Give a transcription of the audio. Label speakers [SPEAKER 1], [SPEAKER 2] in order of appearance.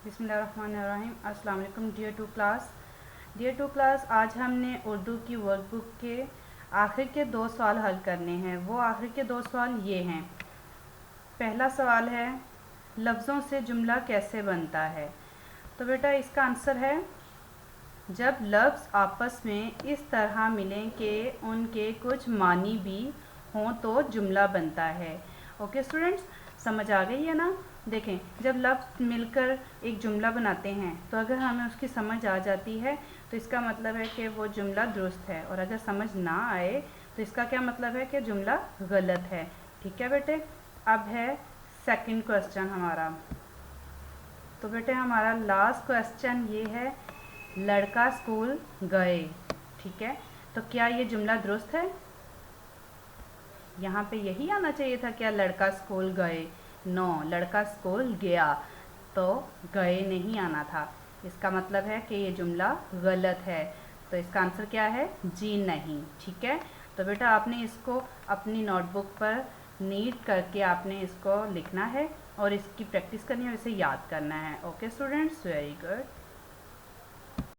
[SPEAKER 1] बिस्मिल्लाहिर्रहमानिर्रहीम। अस्सलाम वालेकुम डियर टू क्लास। आज हमने उर्दू की वर्कबुक के आखिर के 2 सवाल हल करने हैं। वो आखिर के 2 सवाल ये हैं। पहला सवाल है, लफ्ज़ों से जुमला कैसे बनता है। तो बेटा इसका आंसर है, जब लफ्ज़ आपस में इस तरह मिलें कि उनके कुछ मानी भी हों तो जुमला बनता है। ओके स्टूडेंट्स, समझ आ गई है ना। देखें, जब लफ्ज़ मिलकर एक जुमला बनाते हैं तो अगर हमें उसकी समझ आ जाती है तो इसका मतलब है कि वो जुमला दुरुस्त है, और अगर समझ ना आए तो इसका क्या मतलब है कि जुमला गलत है। ठीक है बेटे। अब है सेकंड क्वेश्चन हमारा। तो बेटे हमारा लास्ट क्वेश्चन ये है, लड़का स्कूल गए। ठीक है, तो क्या ये जुमला दुरुस्त है। यहाँ पे यही आना चाहिए था, क्या लड़का स्कूल गए। नो, लड़का स्कूल गया, तो गए नहीं आना था। इसका मतलब है कि ये जुमला गलत है। तो इसका आंसर क्या है, जी नहीं। ठीक है, तो बेटा आपने इसको अपनी नोटबुक पर नीट करके आपने इसको लिखना है और इसकी प्रैक्टिस करनी है और इसे याद करना है। Okay students, very good.